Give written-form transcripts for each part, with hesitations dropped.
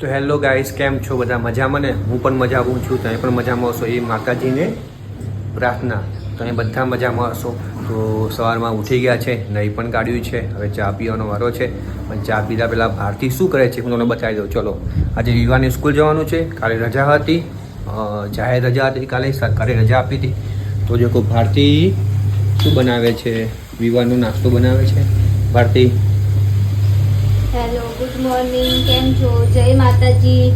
તો hello guys, કેમ છો બધા? મજામાં ને? હું પણ મજામાં છું, તમે પણ મજામાં હશો એ માતાજીને પ્રાર્થના. તમે બધા મજામાં હશો. તો સવારમાં ઉઠી ગયા છે, નહીં પણ કાઢ્યું છે, હવે ચા પીવાનો વારો છે. પણ ચા પીધા પહેલાં ભારતી શું કરે છે હું તમને બતાવી દઉં. ચલો, આજે વિવાને સ્કૂલ જવાનું છે, કાલે રજા હતી, જાહેર રજા હતી, કાલે સરકારે રજા આપી હતી. તો જો ભારતી શું બનાવે છે? વિવાનો નાસ્તો બનાવે છે. ભારતી, હેલો, ગુડ મોર્નિંગ, કેમ છો? જય માતાજી.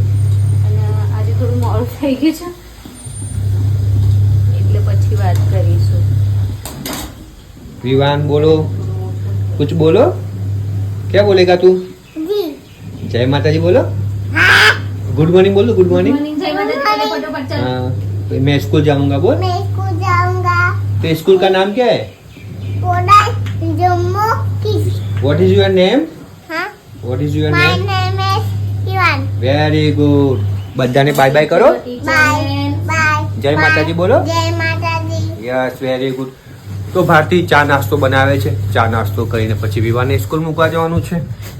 અને આજે થોડું મોડું થઈ ગયું છે એટલે પછી વાત કરીશું. विवान बोलो, कुछ बोलो. क्या बोलेगा तू? जी। जय माता जी बोलो. गुड मॉर्निंग बोलो. Good morning. जय माताजी, फटाफट चल. हाँ, तो मैं स्कूल जाऊंगा बोल. मैं स्कूल जाऊंगा। तो स्कूल का नाम क्या है? जम्मू किस। What is your name? हाँ। What is your my name? Name is Shivan. Very good. બધાને બાય બાય કરો. Bye bye. જય માતાજી બોલો. जय माता दी। Yes, very good. તો ભારતી ચા નાસ્તો બનાવે છે. ચા નાસ્તો કરીને પછી વિવાને સ્કૂલ મૂકવા જવાનું છે.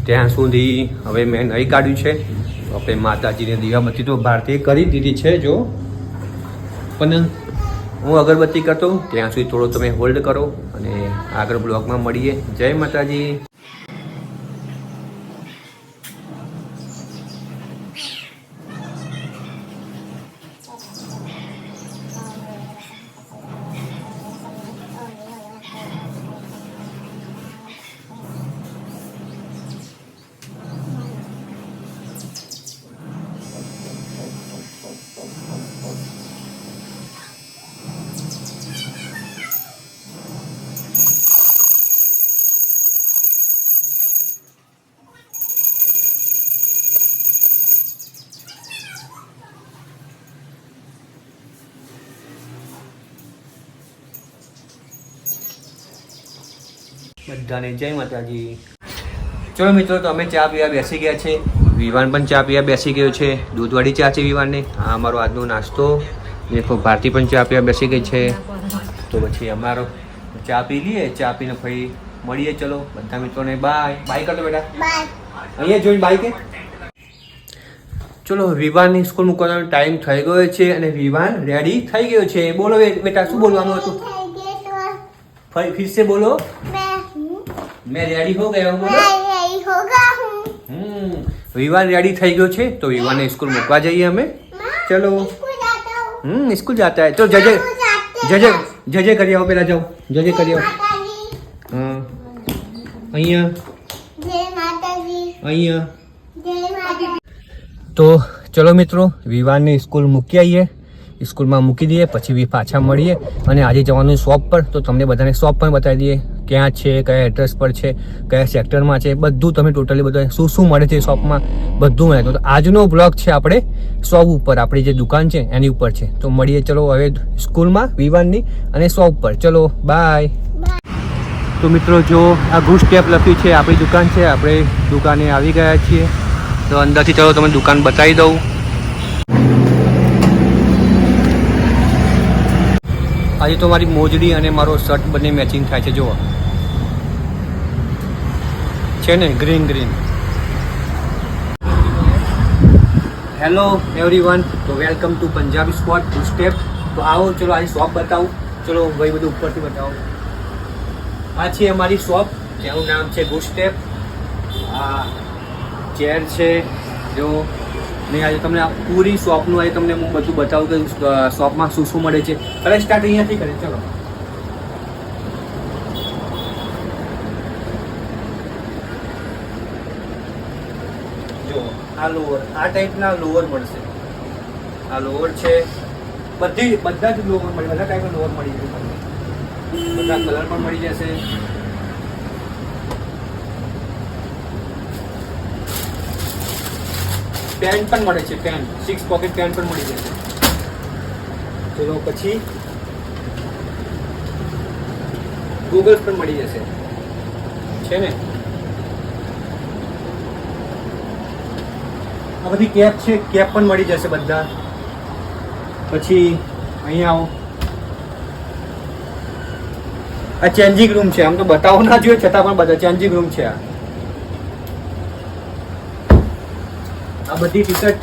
ત્યાં સુધી હવે મેં નહીં કાઢ્યું છે. તો આપણે માતાજીને દીવાબત્તી તો ભારતીએ કરી દીધી છે જો, પણ હું અગરબત્તી કરતો ત્યાં સુધી થોડો તમે હોલ્ડ કરો અને આગળ બ્લોગમાં મળીએ. જય માતાજી. બધાને જય માતાજી. ચલો મિત્રો, તો અમે ચા પીવા બેસી ગયા છે. વિવાન પણ ચા પીવા બેસી ગયો છે. દૂધવાળી ચા છે વિવાનને. આ અમારો આજનો નાસ્તો. દેખો, ભારતી પણ ચા પીવા બેસી ગઈ છે. તો પછી અમારો ચા પી લઈએ. ચા પીને પછી મળીએ. ચલો બધા મિત્રોને બાય બાય કરતો બેટા. बाय। અહીંયા જોઈને બાય કે. ચલો, વિવાનની સ્કૂલ મૂકવાનો ટાઈમ થઈ ગયો છે અને વિવાન રેડી થઈ ગયો છે. બોલો બેટા, શું બોલવાનું હતું? फिर से बोलो. मैं रेडी हो गया हूँ बोलो. यही होगा हूँ। विवान रेडी થઈ ગયો છે. તો વિવાને સ્કૂલ મૂકવા જઈએ અમે. ચલો. स्कूल जाता हूँ। स्कूल जाता है. तो जजे जजे जजे કરી આવો પેલા. જાઓ જજે કરી આવો. माताजी। હા, અહીંયા जय माताजी। અહીંયા. जय माता। તો ચલો મિત્રો, વિવાનને સ્કૂલ મૂકી આવીએ. સ્કૂલમાં મૂકી દઈએ પછી પાછા મળીએ. અને આજે જવાનું શોપ પર. તો તમને બધાને શોપ પણ બતાવી દઈએ, ક્યાં છે, કયા એડ્રેસ પર છે, કયા સેક્ટરમાં છે, બધું તમે ટોટલી બધું શું શું મળે છે શોપમાં બધું મળે. તો આજનો બ્લોગ છે આપણે શોપ ઉપર, આપણી જે દુકાન છે એની ઉપર છે. તો મળીએ ચલો હવે સ્કૂલમાં વિવાનની અને શોપ પર. ચલો બાય. તો મિત્રો જો આ ગુડ સ્ટેપ લખ્યું છે આપણી દુકાન છે. આપણે દુકાને આવી ગયા છીએ. તો અંદરથી ચલો તમને દુકાન બતાવી દઉં. આજે તો મારી મોજડી અને મારો શર્ટ બંને મેચિંગ થાય છે. જુઓ છે ને, ગ્રીન ગ્રીન. હેલો એવરીવન, તો welcome to Punjabi spot good step. તો આવો ચલો આજે શોપ બતાવું. ચલો ભાઈ બધું ઉપરથી બતાવો. આ છે અમારી શોપ, જેનું નામ છે ગુડ સ્ટેપ. આ ચેર છે જો. નહીં, આજે તમને પૂરી શોપનું આજે તમને હું બધું બતાવું કે શોપમાં શું શું મળે છે. હવે સ્ટાર્ટ અહીંયાથી કરે. ચલો, જો આ લોવર, આ ટાઈપના લોવર મળશે. આ લોવર છે. બધા જ લોવર મળે, બધા ટાઈપના લોવર મળી જશે તમને. બધા કલર પણ મળી જશે. પેન્ટ પણ મળે છે. પેન્ટ 6 પોકેટ પેન્ટ પણ મળી જશે. ચલો પછી ગૂગલ્સ પણ મળી જશે છે ને. આ બધી કેપ છે, કેપ પણ મળી જશે બધા. પછી અહીંયા આવો. આ ચેન્જિંગ રૂમ છે. આમ તો બતાવો ના જોઈએ છતાં પણ બધા ચેન્જિંગ રૂમ છે. આ બધી ટી શર્ટ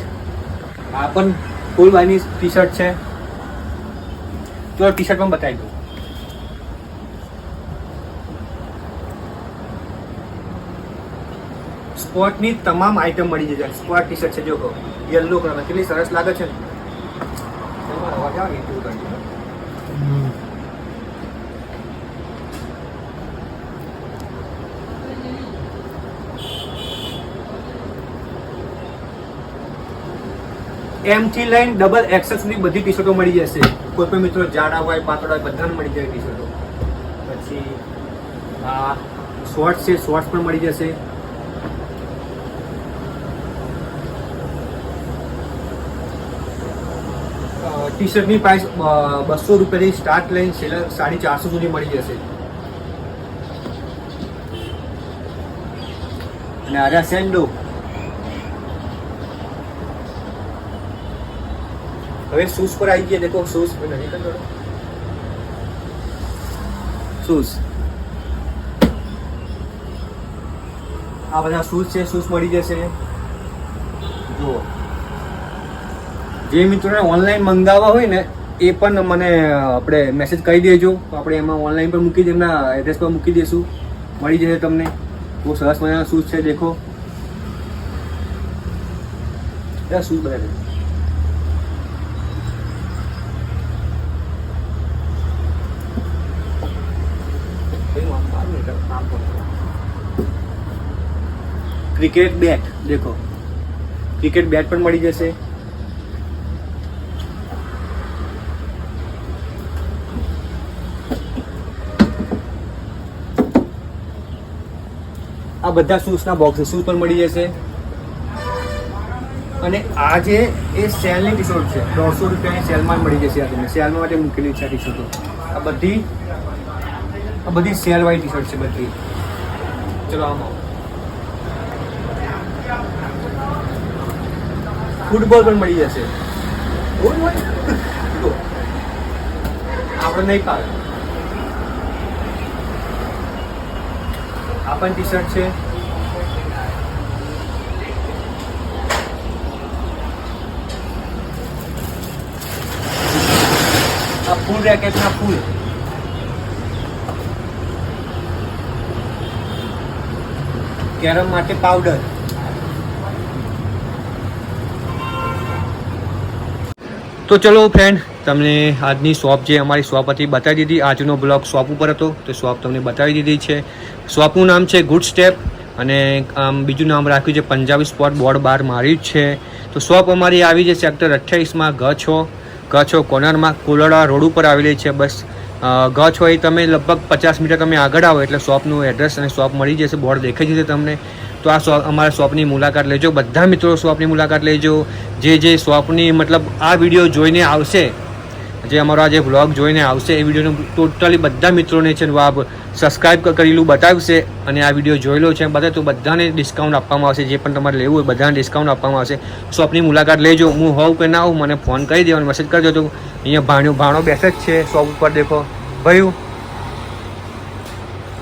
આ પણ ફૂલબાઈની ટી શર્ટ છે. તો ટી શર્ટ પણ બતાવી દઉં. સ્પોર્ટની તમામ આઈટમ મળી જશે. સ્પોર્ટ ટી શર્ટ છે, જો યલો કલર કેટલી સરસ લાગે છે ને. અવાજ આવે ને એવું કરજો. M થી લઈને ડબલ XL સુધી બધી ટી શર્ટો મળી જશે. કોઈ પણ મિત્રો જાડા હોય પાતળા હોય બધાને મળી જાય ટી શર્ટો. પછી આ શોર્ટ્સ છે, શોર્ટ્સ પણ મળી જશે. ટી શર્ટની પ્રાઇસ 200 રૂપિયાથી સ્ટાર્ટ લઈને 450 સુધી મળી જશે. અને આર્યા સેન્ડો હવે શૂઝ પર આવી ગયા. દેખો શૂઝ શૂઝ આ બધા શૂઝ છે, શૂઝ મળી જશે. જુઓ જે મિત્રોને ઓનલાઈન મંગાવવા હોય ને એ પણ મને આપણે મેસેજ કરી દેજો. તો આપણે એમાં ઓનલાઈન પર મૂકી એમના એડ્રેસ પર મૂકી દઈશું. મળી જશે તમને. બહુ સરસ મજાના શૂઝ છે. દેખો શૂઝ બધા ક્રિકેટ બેટ દેખો, ક્રિકેટ બેટ પણ મળી જશે. આ બધા શૂઝના બોક્સ શૂઝ પણ મળી જશે. અને આ જે એ સેલની ટી શર્ટ છે, 150 રૂપિયાની સેલમાં મળી જશે. આ તમને સેલમાં માટે મૂકેલી છે ટી શર્ટો. આ બધી સેલ વાળી ટી શર્ટ છે બધી. ચલો આમાં ફૂટબોલ પણ મળી જશે. આપણે નહીં પાડે. આ પણ ટી શર્ટ છે. આ ફૂલ રેકેટના ફૂલ. કેરમ માટે પાવડર. તો ચલો ફ્રેન્ડ, તમને આજની શોપ જે અમારી શોપ હતી બતાવી દીધી. આજનો બ્લોગ શોપ ઉપર હતો તો શોપ તમને બતાવી દીધી છે. શોપનું નામ છે ગુડ સ્ટેપ અને બીજું નામ રાખ્યું છે પંજાબી સ્પોટ. બોર્ડ બાર માર્યું જ છે. તો શોપ અમારી આવી છે સેક્ટર 28માં ગછો કોર્નરમાં કોલડા રોડ ઉપર આવેલી છે. બસ ગછ હોય તમે લગભગ 50 મીટર તમે આગળ આવો એટલે શોપનું એડ્રેસ અને શોપ મળી જશે. બોર્ડ દેખાઈ જશે તમને. તો આ શોપ અમારા શોપની મુલાકાત લેજો. બધા મિત્રો શોપની મુલાકાત લેજો. જે શોપની મતલબ આ વિડીયો જોઈને આવશે, જે અમારો આ જે વ્લોગ જોઈને આવશે એ વિડીયોનું ટોટલી બધા મિત્રોને છે સબસ્ક્રાઈબ કરેલું બતાવશે અને આ વિડીયો જોયેલો છે બધા, તો બધાને ડિસ્કાઉન્ટ આપવામાં આવશે. જે પણ તમારે લેવું હોય બધાને ડિસ્કાઉન્ટ આપવામાં આવશે. શોપની મુલાકાત લેજો. હું હોઉં કે ના હોઉં મને ફોન કરી દેવાનો, મેસેજ કરજો. તો અહીંયા ભાણો બેસે જ છે શોપ ઉપર. દેખો ભાઈ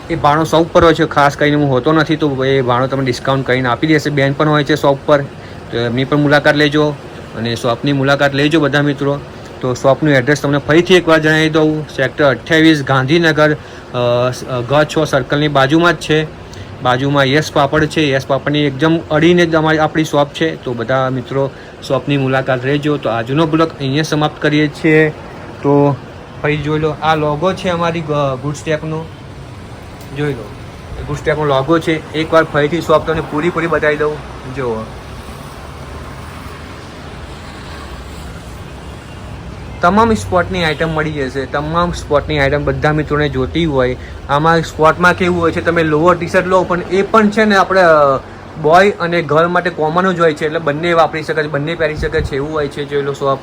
એ ભાણો શોપ પર હોય છે. ખાસ કરીને હું હોતો નથી તો એ ભાણો તમને ડિસ્કાઉન્ટ કરીને આપી દેશે. બેન પણ હોય છે શોપ પર, તો એમની પણ મુલાકાત લેજો અને શોપની મુલાકાત લેજો બધા મિત્રો. તો શોપનું એડ્રેસ તમને ફરીથી એકવાર જણાવી દઉં. સેક્ટર 28 ગાંધીનગર ગછ સર્કલની બાજુમાં જ છે. બાજુમાં યસ પાપડ છે. યસ પાપડની એકદમ અડીને જ આપણી શોપ છે. તો બધા મિત્રો શોપની મુલાકાત લેજો. તો આજનો બ્લોગ અહીંયા સમાપ્ત કરીએ છીએ. તો ફરી જોઈ લો, આ લોગો છે અમારી ગુડ સ્ટેપનો. જોઈ લો, ગુડ સ્ટેપનો લોગો છે. એકવાર ફરીથી શોપ તમને પૂરી બતાવી દઉં. જુઓ તમામ સ્પોર્ટની આઇટમ મળી જશે. તમામ સ્પોર્ટની આઇટમ બધા મિત્રોને જોતી હોય. આમાં સ્પોર્ટમાં કેવું હોય છે, તમે લોઅર ટી શર્ટ લો પણ એ પણ છે ને આપણે બોય અને ગર્લ માટે કોમન જ હોય છે. એટલે બંને વાપરી શકે છે, બંને પહેરી શકે છે એવું હોય છે. જોઈ લો શોપ.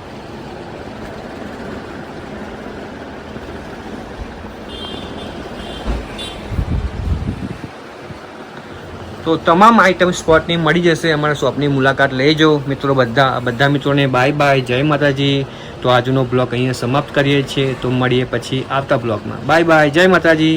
તો તમામ આઇટમ સ્પોર્ટની મળી જશે. અમારા શોપની મુલાકાત લેજો મિત્રો. બધા મિત્રોને બાય બાય, જય માતાજી. તો આજનો બ્લોગ અહીંયા સમાપ્ત કરીએ છીએ. તો મળીએ પછી આવતા બ્લોગમાં. બાય બાય, જય માતાજી.